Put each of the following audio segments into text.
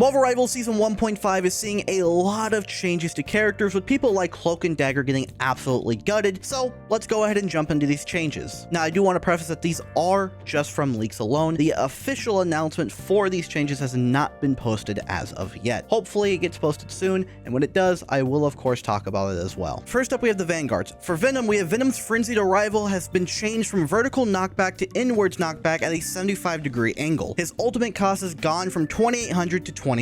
Marvel Rivals Season 1.5 is seeing a lot of changes to characters, with people like Cloak and Dagger getting absolutely gutted, so let's go ahead and jump into these changes. Now, I do want to preface that these are just from leaks alone. The official announcement for these changes has not been posted as of yet. Hopefully it gets posted soon, and when it does, I will of course talk about it as well. First up, we have the Vanguards. For Venom, we have Venom's Frenzied Arrival has been changed from vertical knockback to inwards knockback at a 75-degree angle. His ultimate cost has gone from 2800 to 2500.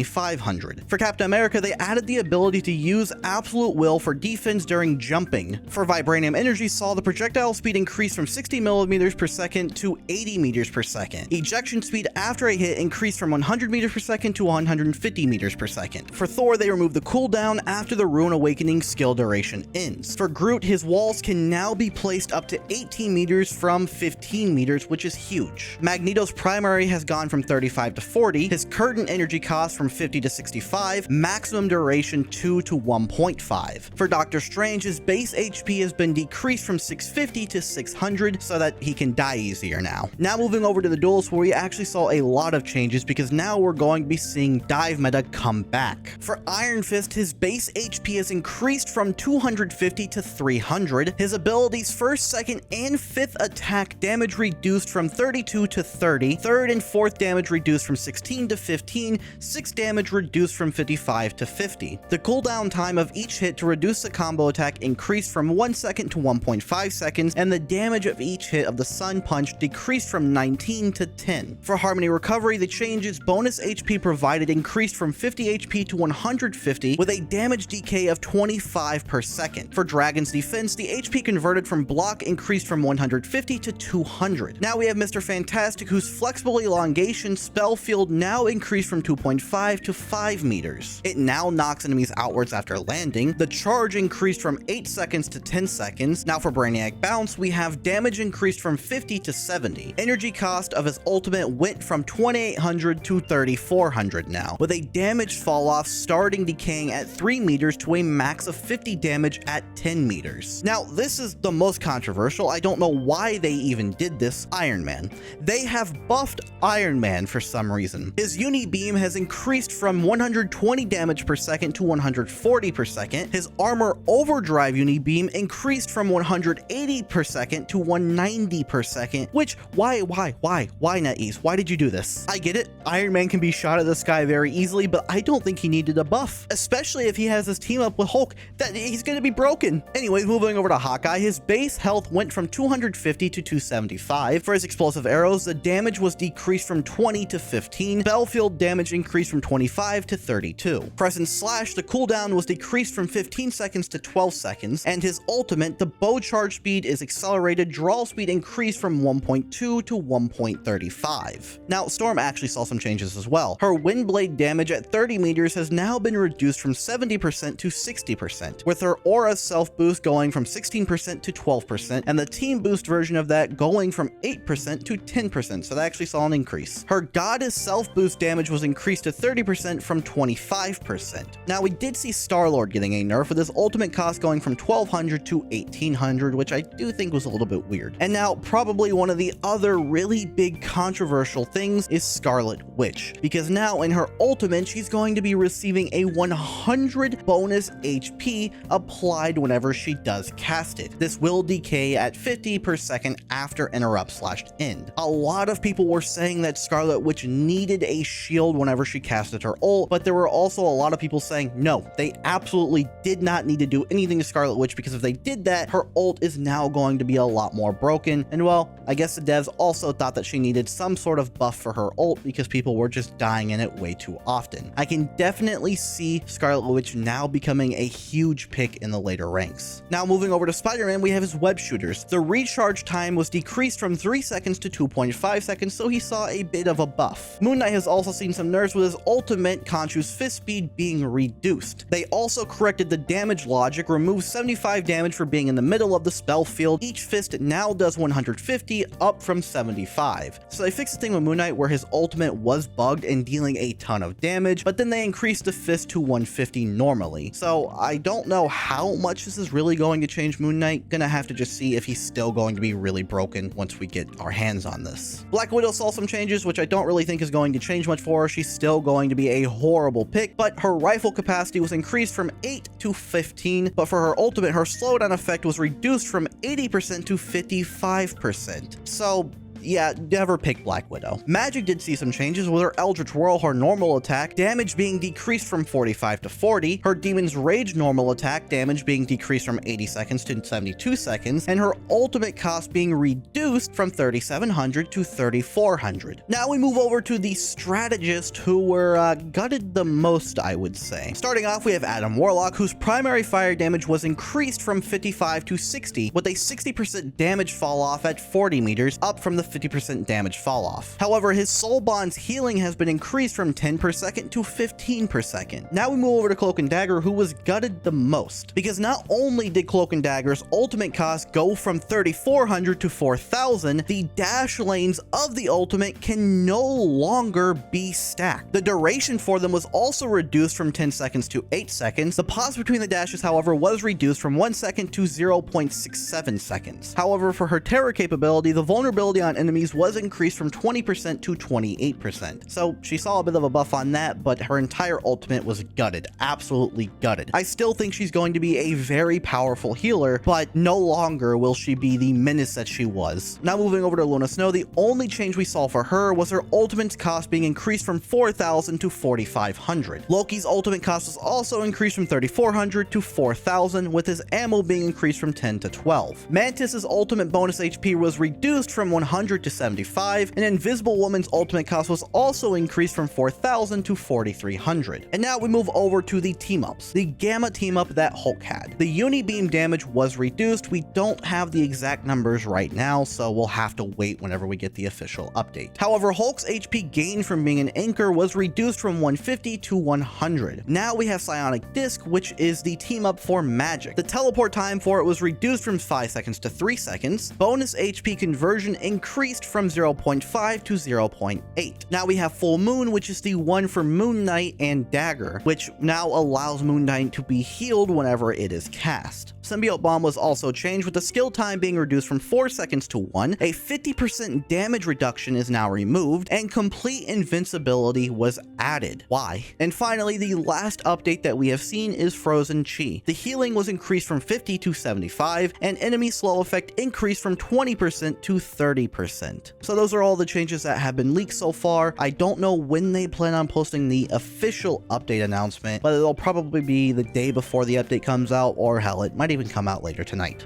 For Captain America, they added the ability to use Absolute Will for defense during jumping. For Vibranium Energy Saw, the projectile speed increased from 60 millimeters per second to 80 meters per second. Ejection speed after a hit increased from 100 meters per second to 150 meters per second. For Thor, they removed the cooldown after the Rune Awakening skill duration ends. For Groot, his walls can now be placed up to 18 meters from 15 meters, which is huge. Magneto's primary has gone from 35 to 40, his current energy cost from 50 to 65, maximum duration 2 to 1.5. For Doctor Strange, his base HP has been decreased from 650 to 600 so that he can die easier now. Now moving over to the Duelist, where we actually saw a lot of changes because now we're going to be seeing dive meta come back. For Iron Fist, his base HP has increased from 250 to 300, his abilities first, second, and fifth attack damage reduced from 32 to 30, third and fourth damage reduced from 16 to 15, sixth damage reduced from 55 to 50. The cooldown time of each hit to reduce the combo attack increased from 1 second to 1.5 seconds, and the damage of each hit of the Sun Punch decreased from 19 to 10. For Harmony Recovery, the changes bonus HP provided increased from 50 HP to 150 with a damage decay of 25 per second. For Dragon's Defense, the HP converted from block increased from 150 to 200. Now we have Mr. Fantastic, whose flexible elongation spell field now increased from 2.5 to 5 meters. It now knocks enemies outwards after landing. The charge increased from 8 seconds to 10 seconds. Now for Brainiac Bounce, we have damage increased from 50 to 70. Energy cost of his ultimate went from 2800 to 3400 now, with a damage fall off starting decaying at 3 meters to a max of 50 damage at 10 meters. Now this is the most controversial. I don't know why they even did this. Iron Man. They have buffed Iron Man for some reason. His Uni Beam has increased from 120 damage per second to 140 per second. His Armor Overdrive Uni Beam increased from 180 per second to 190 per second, which why NetEase? Why did you do this? I get it. Iron Man can be shot at the sky very easily, but I don't think he needed a buff, especially if he has his team up with Hulk. That he's going to be broken. Anyways, moving over to Hawkeye, his base health went from 250 to 275. For his explosive arrows, the damage was decreased from 20 to 15. Spellfield damage increased from 25 to 32. Crescent Slash, the cooldown was decreased from 15 seconds to 12 seconds, and his ultimate, the bow charge speed, is accelerated. Draw speed increased from 1.2 to 1.35. Now, Storm actually saw some changes as well. Her Windblade damage at 30 meters has now been reduced from 70% to 60%, with her Aura self boost going from 16% to 12%, and the team boost version of that going from 8% to 10%, so that actually saw an increase. Her Goddess self boost damage was increased to 30% from 25%. Now, we did see Star-Lord getting a nerf, with his ultimate cost going from 1200 to 1800, which I do think was a little bit weird. And now, probably one of the other really big controversial things is Scarlet Witch, because now in her ultimate, she's going to be receiving a 100 bonus HP applied whenever she does cast it. This will decay at 50 per second after interrupt/end. A lot of people were saying that Scarlet Witch needed a shield whenever she casted her ult, but there were also a lot of people saying no, they absolutely did not need to do anything to Scarlet Witch, because if they did that, her ult is now going to be a lot more broken. And well, I guess the devs also thought that she needed some sort of buff for her ult because people were just dying in it way too often. I can definitely see Scarlet Witch now becoming a huge pick in the later ranks. Now moving over to Spider-Man, we have his web shooters. The recharge time was decreased from 3 seconds to 2.5 seconds, so he saw a bit of a buff. Moon Knight has also seen some nerfs, with his ultimate Khonshu's fist speed being reduced. They also corrected the damage logic, removed 75 damage for being in the middle of the spell field. Each fist now does 150, up from 75. So they fixed the thing with Moon Knight where his ultimate was bugged and dealing a ton of damage, but then they increased the fist to 150 normally. So I don't know how much this is really going to change Moon Knight. Gonna have to just see if he's still going to be really broken once we get our hands on this. Black Widow saw some changes, which I don't really think is going to change much for her. She's still going going to be a horrible pick, but her rifle capacity was increased from 8 to 15, but for her ultimate, her slowdown effect was reduced from 80% to 55%. So yeah, never pick Black Widow. Magic did see some changes with her Eldritch Whirl, her normal attack damage being decreased from 45 to 40, her Demon's Rage normal attack damage being decreased from 80 seconds to 72 seconds, and her ultimate cost being reduced from 3,700 to 3,400. Now we move over to the Strategist, who were gutted the most, I would say. Starting off, we have Adam Warlock, whose primary fire damage was increased from 55 to 60, with a 60% damage fall off at 40 meters, up from the 50% damage fall off. However, his Soul Bond's healing has been increased from 10 per second to 15 per second. Now we move over to Cloak and Dagger, who was gutted the most, because not only did Cloak and Dagger's ultimate cost go from 3,400 to 4,000, the dash lanes of the ultimate can no longer be stacked. The duration for them was also reduced from 10 seconds to 8 seconds. The pause between the dashes, however, was reduced from 1 second to 0.67 seconds. However, for her terror capability, the vulnerability on enemies was increased from 20% to 28%. So she saw a bit of a buff on that, but her entire ultimate was gutted, absolutely gutted. I still think she's going to be a very powerful healer, but no longer will she be the menace that she was. Now moving over to Luna Snow, the only change we saw for her was her ultimate's cost being increased from 4,000 to 4,500. Loki's ultimate cost was also increased from 3,400 to 4,000, with his ammo being increased from 10 to 12. Mantis's ultimate bonus HP was reduced from 100 to 75, and Invisible Woman's ultimate cost was also increased from 4,000 to 4,300. And now we move over to the team-ups. The Gamma team-up that Hulk had. The Uni-Beam damage was reduced. We don't have the exact numbers right now, so we'll have to wait whenever we get the official update. However, Hulk's HP gain from being an anchor was reduced from 150 to 100. Now we have Psionic Disc, which is the team-up for Magic. The teleport time for it was reduced from 5 seconds to 3 seconds. Bonus HP conversion increased from 0.5 to 0.8. Now we have Full Moon, which is the one for Moon Knight and Dagger, which now allows Moon Knight to be healed whenever it is cast. Symbiote Bomb was also changed, with the skill time being reduced from 4 seconds to 1, a 50% damage reduction is now removed, and complete invincibility was added. Why? And finally, the last update that we have seen is Frozen Chi. The healing was increased from 50 to 75, and enemy slow effect increased from 20% to 30%. So those are all the changes that have been leaked so far. I don't know when they plan on posting the official update announcement, but it'll probably be the day before the update comes out, or hell, it might even come out later tonight.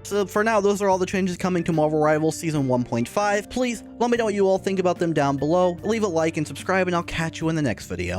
So for now, those are all the changes coming to Marvel Rivals Season 1.5. Please let me know what you all think about them down below. Leave a like and subscribe, and I'll catch you in the next video.